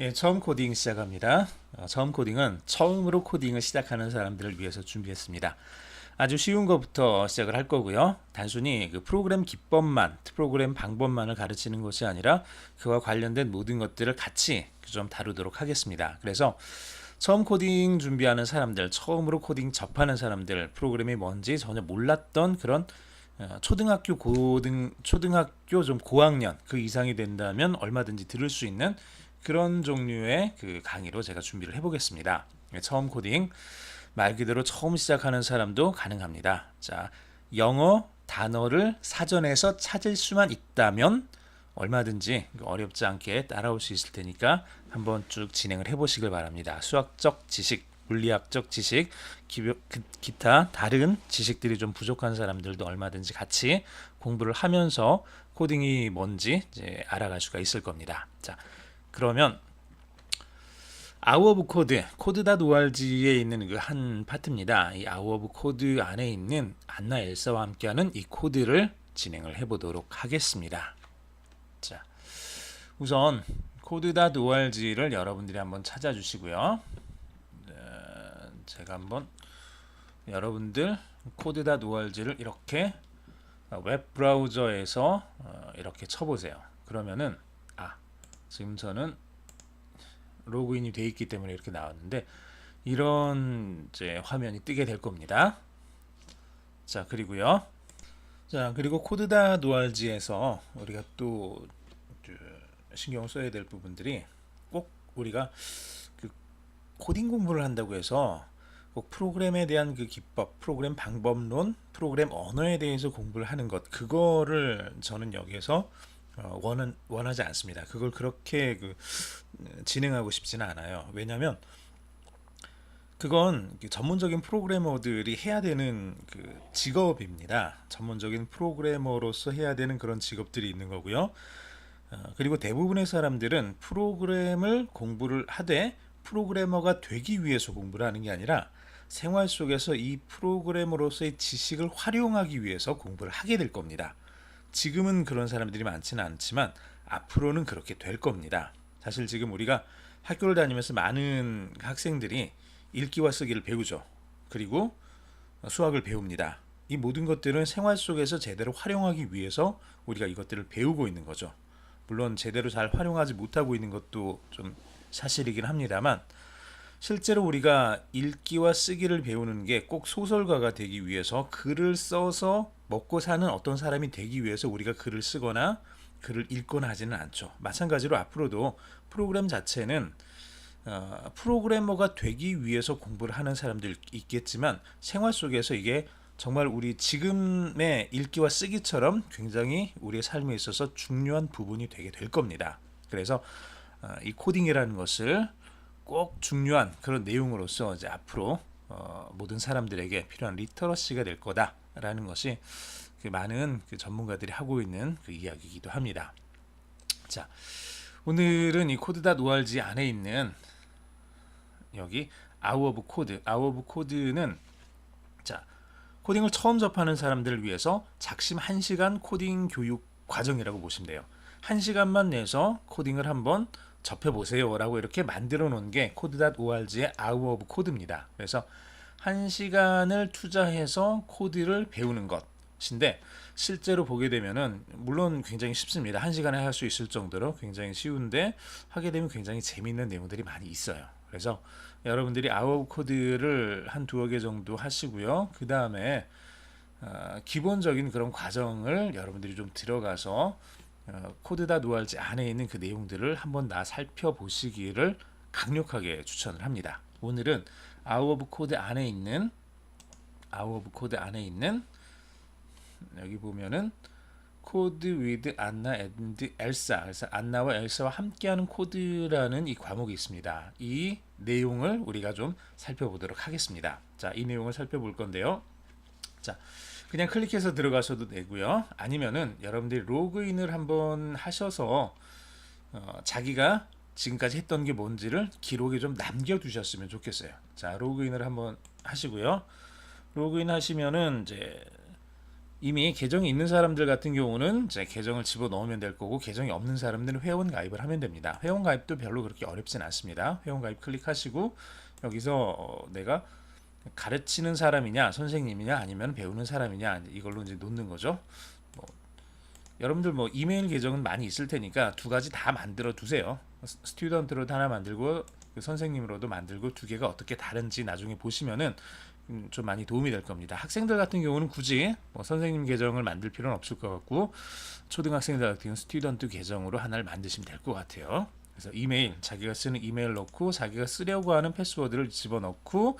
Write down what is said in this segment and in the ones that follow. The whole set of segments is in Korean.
예, 처음 코딩 시작합니다. 처음 코딩은 처음으로 코딩을 시작하는 사람들을 위해서 준비했습니다. 아주 쉬운 것부터 시작을 할 거고요. 단순히 그 프로그램 기법만, 프로그램 방법만을 가르치는 것이 아니라 그와 관련된 모든 것들을 같이 좀 다루도록 하겠습니다. 그래서 처음 코딩 준비하는 사람들, 처음으로 코딩 접하는 사람들, 프로그램이 뭔지 전혀 몰랐던 그런 초등학교 좀 고학년 그 이상이 된다면 얼마든지 들을 수 있는 그런 종류의 그 강의로 제가 준비를 해보겠습니다. 처음 코딩 말 그대로 처음 시작하는 사람도 가능합니다. 자, 영어 단어를 사전에서 찾을 수만 있다면 얼마든지 어렵지 않게 따라올 수 있을 테니까 한번 쭉 진행을 해보시길 바랍니다. 수학적 지식, 물리학적 지식, 기타 다른 지식들이 좀 부족한 사람들도 얼마든지 같이 공부를 하면서 코딩이 뭔지 이제 알아갈 수가 있을 겁니다. 자, 그러면 아우 오브 코드, 코드.org에 있는 그 한 파트입니다. 이 아우 오브 코드 안에 있는 안나 엘사와 함께하는 이 코드를 진행을 해보도록 하겠습니다. 자, 우선 코드.org를 여러분들이 한번 찾아주시고요. 제가 한번 여러분들 코드.org를 이렇게 웹 브라우저에서 이렇게 쳐보세요. 그러면은 지금 저는 로그인이 되어 있기 때문에 이렇게 나왔는데 이런 이제 화면이 뜨게 될 겁니다. 자, 그리고요. 자, 그리고 코드.org에서 우리가 또 신경 써야 될 부분들이 꼭 우리가 그 코딩 공부를 한다고 해서 꼭 프로그램에 대한 그 기법, 프로그램 방법론, 프로그램 언어에 대해서 공부를 하는 것, 그거를 저는 여기에서 원하지 않습니다. 그걸 그렇게 진행하고 싶지는 않아요. 왜냐하면 그건 전문적인 프로그래머들이 해야 되는 그 직업입니다. 전문적인 프로그래머로서 해야 되는 그런 직업들이 있는 거고요. 그리고 대부분의 사람들은 프로그램을 공부를 하되 프로그래머가 되기 위해서 공부를 하는 게 아니라 생활 속에서 이 프로그래머로서의 지식을 활용하기 위해서 공부를 하게 될 겁니다. 지금은 그런 사람들이 많지는 않지만 앞으로는 그렇게 될 겁니다. 사실 지금 우리가 학교를 다니면서 많은 학생들이 읽기와 쓰기를 배우죠. 그리고 수학을 배웁니다. 이 모든 것들은 생활 속에서 제대로 활용하기 위해서 우리가 이것들을 배우고 있는 거죠. 물론 제대로 잘 활용하지 못하고 있는 것도 좀 사실이긴 합니다만 실제로 우리가 읽기와 쓰기를 배우는 게 꼭 소설가가 되기 위해서 글을 써서 먹고 사는 어떤 사람이 되기 위해서 우리가 글을 쓰거나 글을 읽거나 하지는 않죠. 마찬가지로 앞으로도 프로그램 자체는 프로그래머가 되기 위해서 공부를 하는 사람들 있겠지만 생활 속에서 이게 정말 우리 지금의 읽기와 쓰기처럼 굉장히 우리의 삶에 있어서 중요한 부분이 되게 될 겁니다. 그래서 이 코딩이라는 것을 꼭 중요한 그런 내용으로서 이제 앞으로 모든 사람들에게 필요한 리터러시가 될 거다라는 것이 그 많은 그 전문가들이 하고 있는 그 이야기이기도 합니다. 자, 오늘은 이 코드.org 안에 있는 여기 아우 오브 코드, 아우 오브 코드는 자, 코딩을 처음 접하는 사람들을 위해서 작심 1시간 코딩 교육 과정이라고 보시면 돼요. 1시간만 내서 코딩을 한번 접해보세요 라고 이렇게 만들어 놓은 게 코드.org의 아우 오브 코드입니다. 그래서 1시간을 투자해서 코드를 배우는 것인데 실제로 보게 되면은 물론 굉장히 쉽습니다. 1시간에 할 수 있을 정도로 굉장히 쉬운데 하게 되면 굉장히 재미있는 내용들이 많이 있어요. 그래서 여러분들이 아우 오브 코드를 한 두어 개 정도 하시고요. 그 다음에 기본적인 그런 과정을 여러분들이 좀 들어가서 코드.org 안에 있는 그 내용들을 한번 다 살펴보시기를 강력하게 추천을 합니다. 오늘은 아우 오브 코드 안에 있는 여기 보면은 코드 위드 안나 앤드 엘사, 그래서 안나와 엘사와 함께하는 코드라는 이 과목이 있습니다. 이 내용을 우리가 좀 살펴보도록 하겠습니다. 자, 이 내용을 살펴볼 건데요. 자, 그냥 클릭해서 들어가셔도 되고요. 아니면은 여러분들이 로그인을 한번 하셔서 자기가 지금까지 했던 게 뭔지를 기록에 좀 남겨두셨으면 좋겠어요. 자, 로그인을 한번 하시고요. 로그인 하시면은 이제 이미 계정이 있는 사람들 같은 경우는 이제 계정을 집어넣으면 될 거고, 계정이 없는 사람들은 회원 가입을 하면 됩니다. 회원 가입도 별로 그렇게 어렵진 않습니다. 회원 가입 클릭하시고 여기서 내가 가르치는 사람이냐 선생님이냐 아니면 배우는 사람이냐 이걸로 이제 놓는 거죠. 뭐, 여러분들 뭐 이메일 계정은 많이 있을 테니까 두 가지 다 만들어 두세요. 스튜던트로도 하나 만들고 그 선생님으로도 만들고, 두 개가 어떻게 다른지 나중에 보시면은 좀 많이 도움이 될 겁니다. 학생들 같은 경우는 굳이 뭐 선생님 계정을 만들 필요는 없을 것 같고, 초등학생들 같은 경우는 스튜던트 계정으로 하나를 만드시면 될 것 같아요. 그래서 이메일, 자기가 쓰는 이메일 넣고 자기가 쓰려고 하는 패스워드를 집어넣고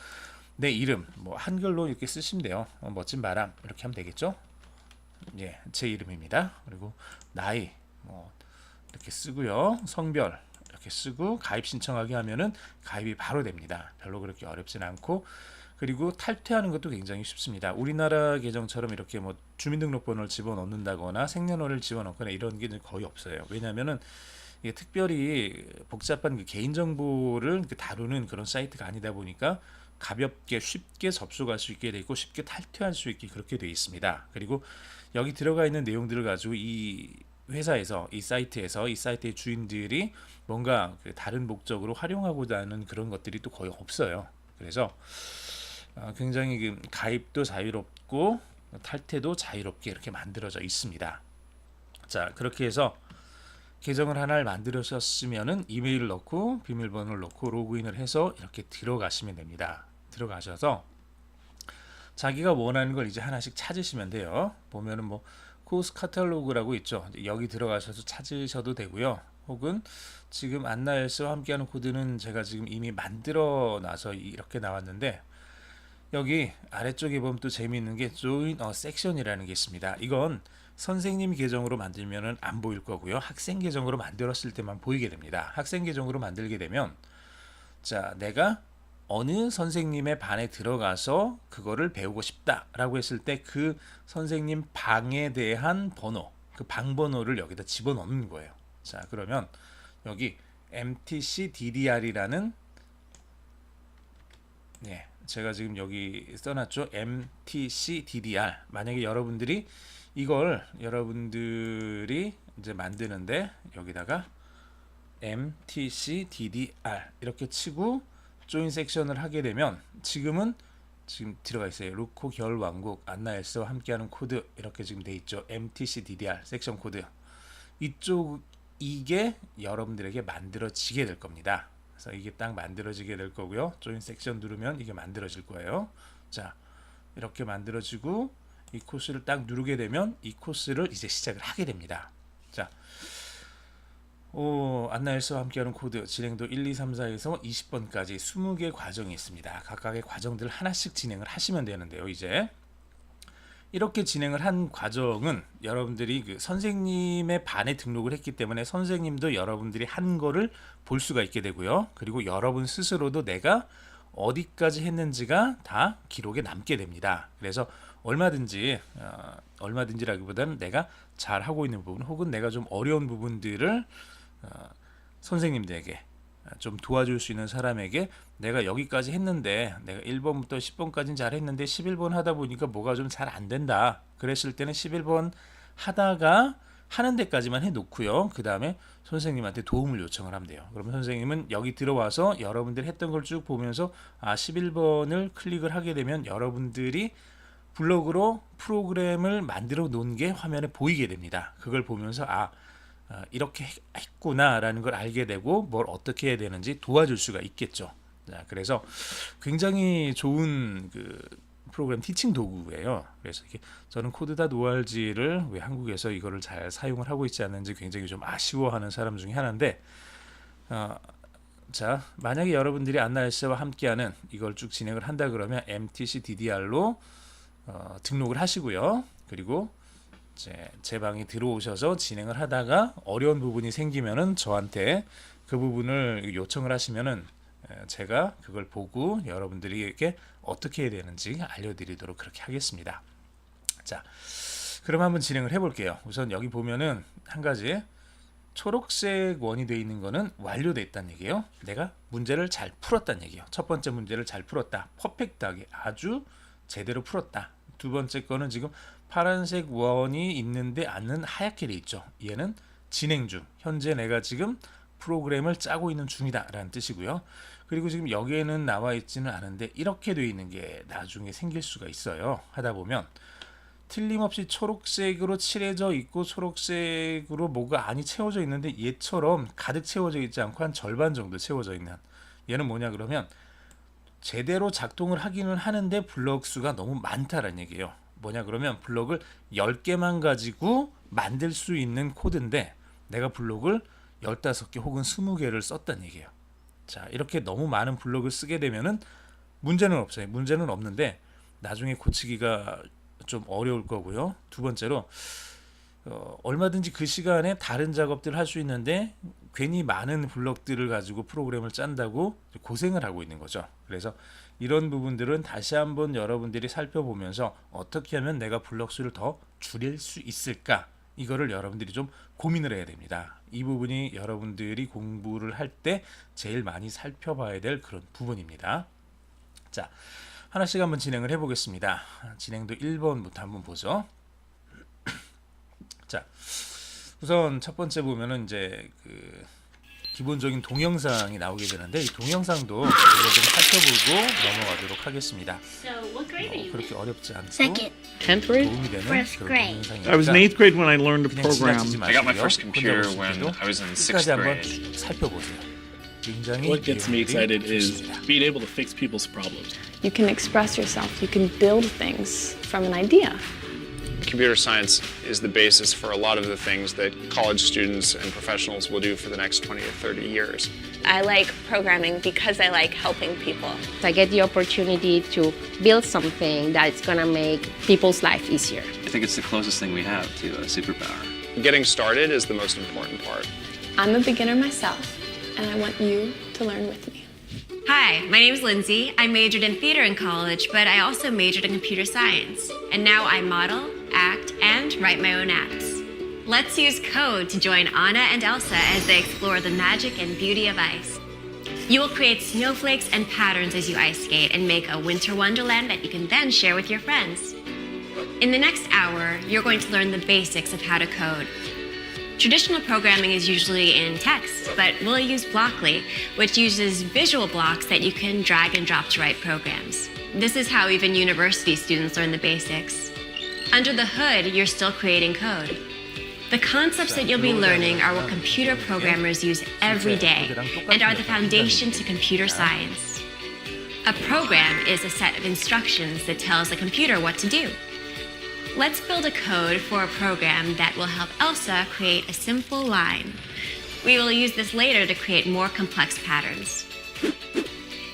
내 이름 뭐 한글로 이렇게 쓰시면 돼요. 멋진 바람 이렇게 하면 되겠죠. 예, 제 이름입니다. 그리고 나이 뭐 이렇게 쓰고요. 성별 이렇게 쓰고 가입 신청하게 하면은 가입이 바로 됩니다. 별로 그렇게 어렵진 않고, 그리고 탈퇴하는 것도 굉장히 쉽습니다. 우리나라 계정처럼 이렇게 뭐 주민등록번호를 집어넣는다거나 생년월일 집어넣거나 이런 게 거의 없어요. 왜냐하면은 이게 특별히 복잡한 그 개인정보를 다루는 그런 사이트가 아니다 보니까 가볍게 쉽게 접속할 수 있게 돼 있고 쉽게 탈퇴할 수 있게 그렇게 되어 있습니다. 그리고 여기 들어가 있는 내용들을 가지고 이 회사에서 이 사이트에서 이 사이트의 주인들이 뭔가 그 다른 목적으로 활용하고자 하는 그런 것들이 또 거의 없어요. 그래서 굉장히 그 가입도 자유롭고 탈퇴도 자유롭게 이렇게 만들어져 있습니다. 자, 그렇게 해서 계정을 하나를 만들으셨으면은 이메일을 넣고 비밀번호를 넣고 로그인을 해서 이렇게 들어가시면 됩니다. 들어가셔서 자기가 원하는 걸 이제 하나씩 찾으시면 돼요. 보면은 뭐 코스 카탈로그라고 있죠. 여기 들어가셔서 찾으셔도 되고요. 혹은 지금 안나엘스와 함께하는 코드는 제가 지금 이미 만들어 놔서 이렇게 나왔는데, 여기 아래쪽에 보면 또 재미있는 게 Join a Section이라는 게 있습니다. 이건 선생님 계정으로 만들면은 안 보일 거고요. 학생 계정으로 만들었을 때만 보이게 됩니다. 학생 계정으로 만들게 되면, 자, 내가 어느 선생님의 반에 들어가서 그거를 배우고 싶다라고 했을 때 그 선생님 방에 대한 번호, 그 방 번호를 여기다 집어넣는 거예요. 자, 그러면 여기 MTC DDR이라는, 네, 제가 지금 여기 써놨죠. MTC DDR. 만약에 여러분들이 이걸 여러분들이 이제 만드는데 여기다가 MTC DDR 이렇게 치고 조인 섹션을 하게 되면, 지금 들어가 있어요. 루코 겨울왕국 안나엘스와 함께하는 코드 이렇게 지금 돼 있죠. MTC DDR 섹션 코드, 이게 여러분들에게 만들어지게 될 겁니다. 그래서 이게 딱 만들어지게 될 거고요. 조인 섹션 누르면 이게 만들어질 거예요. 자, 이렇게 만들어지고 이 코스를 딱 누르게 되면 이 코스를 이제 시작을 하게 됩니다. 자, 안나엘스와 함께하는 코드 진행도 1, 2, 3, 4에서 20번까지 20개 과정이 있습니다. 각각의 과정들을 하나씩 진행을 하시면 되는데요. 이제 이렇게 진행을 한 과정은 여러분들이 그 선생님의 반에 등록을 했기 때문에 선생님도 여러분들이 한 거를 볼 수가 있게 되고요. 그리고 여러분 스스로도 내가 어디까지 했는지가 다 기록에 남게 됩니다. 그래서 얼마든지라기보다는 내가 잘 하고 있는 부분 혹은 내가 좀 어려운 부분들을 선생님들에게 좀 도와줄 수 있는 사람에게, 내가 여기까지 했는데 내가 1번부터 10번까지는 잘했는데 11번 하다 보니까 뭐가 좀 잘 안 된다. 그랬을 때는 11번 하다가 하는 데까지만 해놓고요. 그 다음에 선생님한테 도움을 요청을 하면 돼요. 그러면 선생님은 여기 들어와서 여러분들이 했던 걸 쭉 보면서 11번을 클릭을 하게 되면 여러분들이 블로그로 프로그램을 만들어 놓은 게 화면에 보이게 됩니다. 그걸 보면서 이렇게 했구나라는 걸 알게 되고 뭘 어떻게 해야 되는지 도와줄 수가 있겠죠. 자, 그래서 굉장히 좋은 그 프로그램 티칭 도구예요. 그래서 이게 저는 코드다 노알지를 왜 한국에서 이거를 잘 사용을 하고 있지 않는지 굉장히 좀 아쉬워하는 사람 중에 하나인데, 자, 만약에 여러분들이 안나엘스와 함께하는 이걸 쭉 진행을 한다 그러면 MTC DDR로 등록을 하시고요. 그리고 제 방에 들어오셔서 진행을 하다가 어려운 부분이 생기면은 저한테 그 부분을 요청을 하시면은 제가 그걸 보고 여러분들에게 어떻게 해야 되는지 알려드리도록 그렇게 하겠습니다. 자, 그럼 한번 진행을 해볼게요. 우선 여기 보면은 한 가지 초록색 원이 되어 있는 거는 완료됐다는 얘기예요. 내가 문제를 잘 풀었다는 얘기예요. 첫 번째 문제를 잘 풀었다. 퍼펙트하게 아주 제대로 풀었다. 두 번째 거는 지금 파란색 원이 있는데 않는 하얗게 돼 있죠. 얘는 진행 중, 현재 내가 지금 프로그램을 짜고 있는 중이다 라는 뜻이고요. 그리고 지금 여기에는 나와 있지는 않은데 이렇게 돼 있는 게 나중에 생길 수가 있어요. 하다 보면 틀림없이 초록색으로 칠해져 있고 초록색으로 뭐가 안이 채워져 있는데 얘처럼 가득 채워져 있지 않고 한 절반 정도 채워져 있는, 얘는 뭐냐 그러면 제대로 작동을 하기는 하는데 블럭 수가 너무 많다라는 얘기예요. 뭐냐 그러면 블럭을 10개만 가지고 만들 수 있는 코드인데 내가 블럭을 15개 혹은 20개를 썼다는 얘기예요. 자, 이렇게 너무 많은 블럭을 쓰게 되면은 문제는 없어요. 문제는 없는데 나중에 고치기가 좀 어려울 거고요. 두 번째로 얼마든지 그 시간에 다른 작업들을 할 수 있는데 괜히 많은 블럭들을 가지고 프로그램을 짠다고 고생을 하고 있는 거죠. 그래서 이런 부분들은 다시 한번 여러분들이 살펴보면서 어떻게 하면 내가 블럭 수를 더 줄일 수 있을까, 이거를 여러분들이 좀 고민을 해야 됩니다. 이 부분이 여러분들이 공부를 할 때 제일 많이 살펴봐야 될 그런 부분입니다. 자, 하나씩 한번 진행을 해보겠습니다. 진행도 1번부터 한번 보죠. 자, 우선 첫 번째 보면은 이제 그 기본적인 동영상이 나오게 되는데 이 동영상도 우리가 좀 살펴보고 넘어가도록 하겠습니다. 그렇게 어렵지 않고 Second. 10th grade? 도움이 되는 First 그런 grade. 동영상이니까 I was in 8th grade when I learned to 그냥 지나치지 program. I got my 마시고요. first computer 혼자 when 보실 때도 I was in 끝까지 6th 한번 grade. 쭉 살펴보세요. 굉장히 What gets me excited 내용들이 is 좋습니다. being able to fix people's problems. You can express yourself. You can build things from an idea. Computer science is the basis for a lot of the things that college students and professionals will do for the next 20 to 30 years. I like programming because I like helping people. I get the opportunity to build something that's going to make people's life easier. I think it's the closest thing we have to a superpower. Getting started is the most important part. I'm a beginner myself, and I want you to learn with me. Hi, my name is Lindsay. I majored in theater in college, but I also majored in computer science. And now I model, act, and write my own apps. Let's use code to join Anna and Elsa as they explore the magic and beauty of ice. You will create snowflakes and patterns as you ice skate and make a winter wonderland that you can then share with your friends. In the next hour, you're going to learn the basics of how to code. Traditional programming is usually in text, but we'll use Blockly, which uses visual blocks that you can drag and drop to write programs. This is how even university students learn the basics. Under the hood, you're still creating code. The concepts that you'll be learning are what computer programmers use every day and are the foundation to computer science. A program is a set of instructions that tells a computer what to do. Let's build a code for a program that will help Elsa create a simple line. We will use this later to create more complex patterns.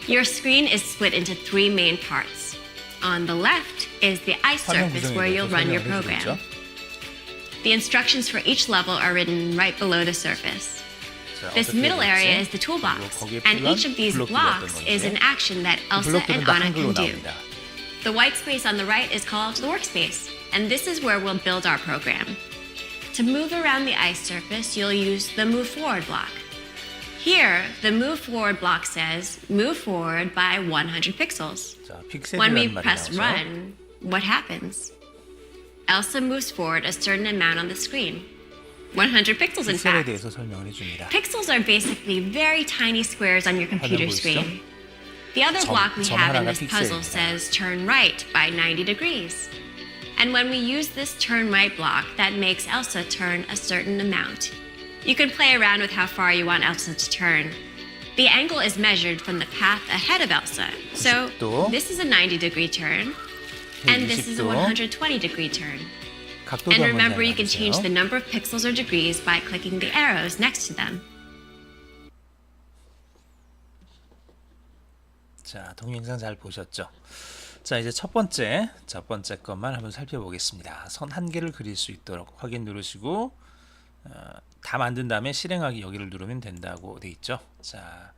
Your screen is split into 3 main parts. On the left is the ice surface where you'll run your program. The instructions for each level are written right below the surface. This middle area is the toolbox, and each of these blocks is an action that Elsa and Anna can do. The white space on the right is called the workspace, and this is where we'll build our program. To move around the ice surface, you'll use the move forward block. Here, the move forward block says move forward by 100 pixels. When we press run, what happens? Elsa moves forward a certain amount on the screen. 100 pixels, in fact. Pixels are basically very tiny squares on your computer screen. The other block we have in this puzzle says turn right by 90 degrees. And when we use this turn right block, that makes Elsa turn a certain amount. You can play around with how far you want Elsa to turn. The angle is measured from the path ahead of Elsa. So this is a 90-degree turn, and this is a 120-degree turn. And remember, you can change the number of pixels or degrees by clicking the arrows next to them. 자, 동영상 잘 보셨죠? 자, 이제 첫 번째 것만 한번 살펴보겠습니다. 선 한 개를 그릴 수 있도록 확인 누르시고 다 만든 다음에 실행하기 여기를 누르면 된다고 돼 있죠. 자,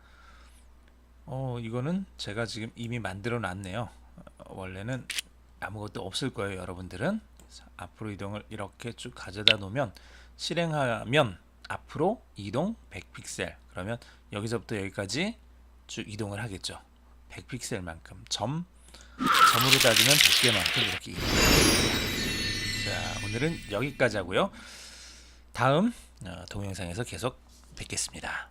이거는 제가 지금 이미 만들어 놨네요. 원래는 아무것도 없을 거예요, 여러분들은. 앞으로 이동을 이렇게 쭉 가져다 놓으면 실행하면 앞으로 이동 100픽셀, 그러면 여기서부터 여기까지 쭉 이동을 하겠죠. 100픽셀만큼 점으로 따지면 100개만큼 이렇게 이동을 합니다. 자, 오늘은 여기까지 하고요. 다음 동영상에서 계속 뵙겠습니다.